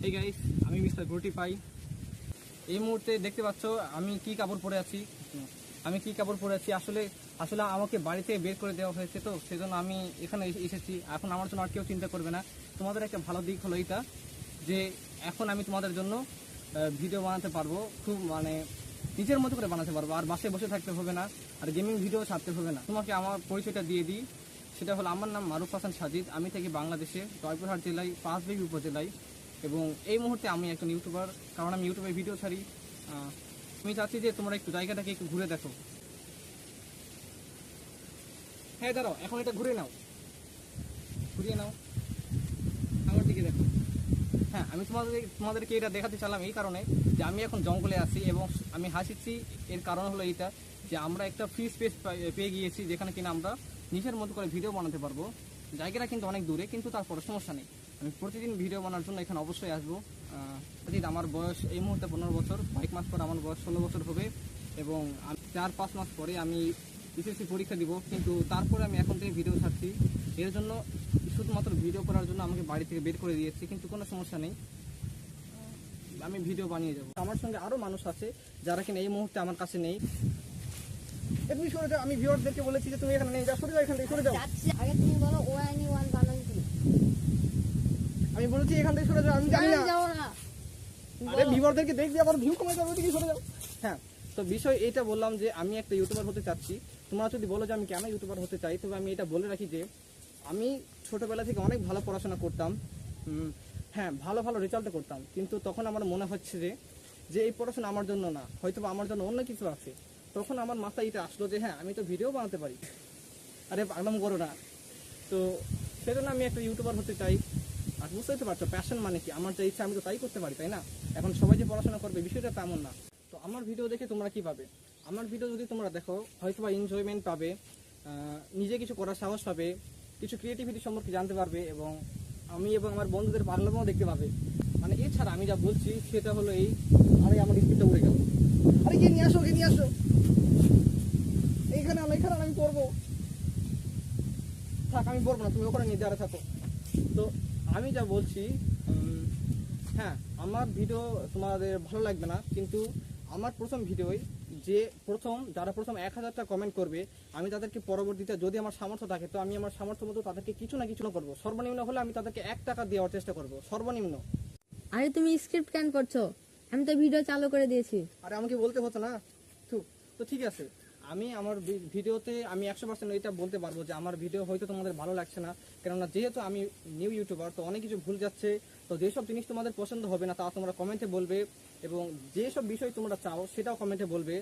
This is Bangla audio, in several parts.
এই গাইস, আমি মিস্টার গুটি পাই। এই মুহূর্তে দেখতে পাচ্ছ আমি কি কাপড় পরে আছি। আসলে আসলে আমাকে বাড়ি থেকে বের করে দেওয়া হয়েছে, তো সেজন্য আমি এখানে এসেছি। এখন আমার জন্য আর কেউ চিন্তা করবে না। তোমাদের একটা ভালো দিক হলো এটা যে এখন আমি তোমাদের জন্য ভিডিও বানাতে পারবো, খুব নিজের মতো করে বানাতে পারবো, আর বাসায় বসে থাকতে হবে না, আর গেমিং ভিডিও ছাড়তে হবে না। তোমাকে আমার পরিচয়টা দিয়ে দিই, সেটা হলো আমার নাম মারুফ হাসান সাজিদ। আমি থাকি বাংলাদেশে জয়পুরহাট জেলায় পাঁচবিবি উপজেলায়, এবং এই মুহূর্তে আমি একজন ইউটিউবার, কারণ আমি ইউটিউবে ভিডিও ছাড়ি। আমি চাচ্ছি যে তোমরা একটু জায়গাটাকে একটু ঘুরে দেখো। হ্যাঁ দাঁড়াও, এখন এটা ঘুরিয়ে নাও আমার দিকে দেখো। হ্যাঁ, আমি তোমাদেরকে এটা দেখাতে চাইলাম এই কারণে যে আমি এখন জঙ্গলে আছি এবং আমি হাসিচ্ছি। এর কারণ হলো এইটা যে আমরা একটা ফ্রি স্পেস পেয়ে গিয়েছি, যেখানে কিনা আমরা নিজের মতো করে ভিডিও বানাতে পারবো। জায়গাটা কিন্তু অনেক দূরে, কিন্তু তারপরে সমস্যা নেই। আমি প্রতিদিন ভিডিও বানানোর জন্য এখানে অবশ্যই আসবো। আমার বয়স এই মুহূর্তে 15 বছর, কয়েক মাস পরে আমার বয়স 16 বছর হবে, এবং 4-5 মাস পরে আমি এসএসসি পরীক্ষা দিব। কিন্তু তারপরে আমি এখন থেকে ভিডিও ছাড়ছি। এর জন্য শুধুমাত্র ভিডিও করার জন্য আমাকে বাড়ি থেকে বের করে দিয়েছে, কিন্তু কোনো সমস্যা নেই, আমি ভিডিও বানিয়ে যাবো। আমার সঙ্গে আরও মানুষ আছে যারা কিনা এই মুহূর্তে আমার কাছে নেই। তুমি সরে যাও, আমি ভিউয়ারদেরকে বলেছি যে তুমি এখানে নেই, যাও, সরে যাও, এখান থেকে সরে যাও। আগে তুমি বলো ONE1 বানান কি? আমি বলেছি এখান থেকে সরে যাও, আমি জানি না। যাও না, আরে ভিউয়ারদেরকে দেখবি আবার ভিউ কমে যাবে, ওইদিকে সরে যাও। হ্যাঁ, তো বিষয় এটা বললাম যে আমি একটা ইউটিউবার হতে চাচ্ছি। তোমরা যদি বলো যে আমি কেন ইউটিউবার হতে চাই, তবে আমি এটা বলে রাখি যে আমি ছোটবেলা থেকে অনেক ভালো পড়াশোনা করতাম। হ্যাঁ, ভালো ভালো রেজাল্টও করতাম, কিন্তু তখন আমার মনে হচ্ছে যে এই পড়াশোনা আমার জন্য না, হয়তো আমার জন্য অন্য কিছু আছে। তখন আমার মাথায় এটা আসলো যে হ্যাঁ, আমি তো ভিডিও বানাতে পারি। আরে পাগলাম করো না। তো সেজন্য আমি একটা ইউটিউবার হতে চাই। আর বুঝতেই তো পারছো প্যাশন মানে কি, আমার যে ইচ্ছা আমি তো তাই করতে পারি, তাই না? এখন সবাই যে পড়াশোনা করবে বিষয়টা তেমন না। তো আমার ভিডিও দেখে তোমরা কি পাবে? আমার ভিডিও যদি তোমরা দেখো, হয়তো বা এনজয়মেন্ট পাবে, নিজে কিছু করার সাহস পাবে, কিছু ক্রিয়েটিভিটি সম্পর্কে জানতে পারবে, এবং আমি এবং আমার বন্ধুদের পারফরমেন্সও দেখতে পাবে। এছাড়া আমি যা বলছি সেটা হলো এই, আরে আমার স্পিডটা উড়ে গেল। আরে গিয়ে নিয়ে আসো, এইখানে আমি করবো। থাক, আমি পড়বো না, তুমি ওখানে নিয়ে দাঁড়া থাকো। তো আমি যা বলছি, হ্যাঁ, আমার ভিডিও তোমাদের ভালো লাগবে না, কিন্তু আমার প্রথম ভিডিওয় যারা প্রথম 1000টা কমেন্ট করবে, আমি তাদেরকে পরবর্তীতে যদি আমার সামর্থ্য থাকে, তো আমি আমার সামর্থ্য মতো তাদেরকে কিছু না কিছু করবো। সর্বনিম্ন হলে আমি তাদেরকে 1 টাকা দেওয়ার চেষ্টা করবো, সর্বনিম্ন। আরে তুমি স্ক্রিপ্ট কেন করছো? আমি তো ভিডিও চালু করে দিয়েছি। আরে আমাকে বলতে হতো না। তো ঠিক আছে, আমি আমার ভিডিওতে আমি 100% এটা বলতে পারবো যে আমার ভিডিও হয়তো তোমাদের ভালো লাগছে না, কেননা যেহেতু আমি নিউ ইউটিউবার, তো অনেক কিছু ভুল যাচ্ছে। তো যেসব জিনিস তোমাদের পছন্দ হবে না তা তোমরা কমেন্টে বলবে, এবং যেসব বিষয় তোমরা চাও সেটাও কমেন্টে বলবে,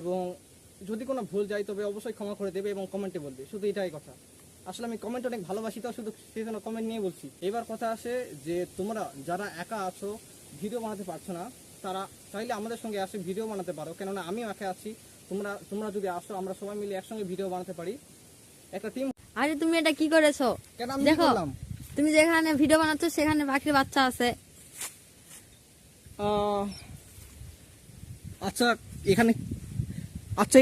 এবং যদি কোনো ভুল যায় তবে অবশ্যই ক্ষমা করে দেবে এবং কমেন্টে বলবে, শুধু এটাই কথা। আসলে আমি কমেন্ট অনেক ভালোবাসি, তো শুধু সেই জন্য কমেন্ট নিয়ে বলছি। এবার কথা আসে যে তোমরা যারা একা আছো, ভিডিও বানাতে পারছো না, তারা চাইলে আমাদের সঙ্গে আসে ভিডিও বানাতে পারো, কেননা আমিও একা আছি। তোমরা যদি আসো, আমরা সবাই মিলে একসঙ্গে ভিডিও বানাতে পারি, একটা টিম। আরে তুমি এটা কি করেছো? কেন আমি দেখো, বললাম তুমি যেখানে ভিডিও বানাচ্ছো সেখানে পাখির বাচ্চা আছে। আচ্ছা,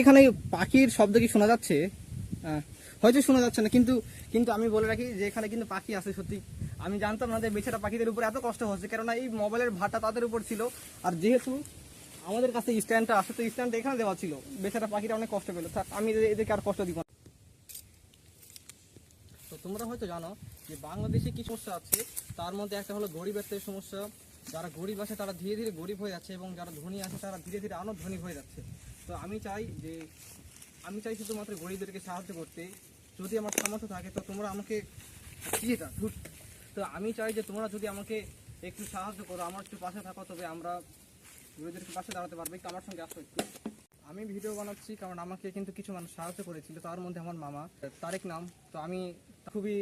এখানে পাখির শব্দ কি শোনা যাচ্ছে? হয়তো শোনা যাচ্ছে না, কিন্তু আমি বলে রাখি যে এখানে কিন্তু পাখি আছে সত্যি। আমি জানতাম না যে বেচারা পাখিদের উপর এত কষ্ট হচ্ছে, কেননা এই মোবাইলের ভাড়টা তাদের উপর ছিল, আর যেহেতু আমাদের কাছে স্ট্যান্ডটা আসে, তো স্ট্যান্ডটা এখানে দেওয়া ছিল, বেচারা পাখিরা অনেক কষ্ট পেল। থাক, আমি এদেরকে আর কষ্ট দিব না। তো তোমরা হয়তো জানো যে বাংলাদেশে কি সমস্যা আছে, তার মধ্যে একটা হলো গরিবের সমস্যা। যারা গরিব আছে তারা ধীরে ধীরে গরিব হয়ে যাচ্ছে, এবং যারা ধনী আছে তারা ধীরে ধীরে আরও ধনী হয়ে যাচ্ছে। তো আমি চাই শুধুমাত্র গরিবদেরকে সাহায্য করতে। যদি আমার সামর্থ্য থাকে তো তোমরা আমাকে তো আমি চাই যে তোমরা যদি আমাকে একটু সাহায্য করো, আমার একটু পাশে থাকো, তবে আমরা গরিবদেরকে পাশে দাঁড়াতে পারবো। একটু আমার সঙ্গে আসো একটু। আমি ভিডিও বানাচ্ছি কারণ আমাকে কিন্তু কিছু মানুষ সাহায্য করেছিল, তার মধ্যে আমার মামা তারেক নাম। তো আমি খুবই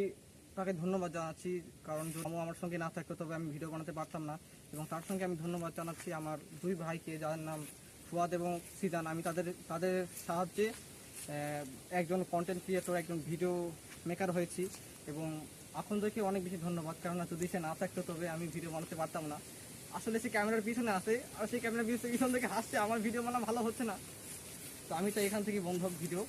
তাকে ধন্যবাদ জানাচ্ছি, কারণ যদি আমার সঙ্গে না থাকতো তবে আমি ভিডিও বানাতে পারতাম না। এবং তার সঙ্গে আমি ধন্যবাদ জানাচ্ছি আমার 2 ভাইকে, যাদের নাম ফুয়াদ এবং সিদান। আমি তাদের সাহায্যে একজন কন্টেন্ট ক্রিয়েটর, একজন ভিডিও মেকার হয়েছি, এবং আপনাদেরকে অনেক বেশি ধন্যবাদ, কেননা যদি সে না থাকতো তবে আমি ভিডিও বানাতে পারতাম না। আসলে সে ক্যামেরার পিছনে আসে, আর সেই ক্যামেরার পিছন থেকে হাসছে, আমার ভিডিও বানা ভালো হচ্ছে না। তো আমি তো এখান থেকে বন্ধ ভিডিও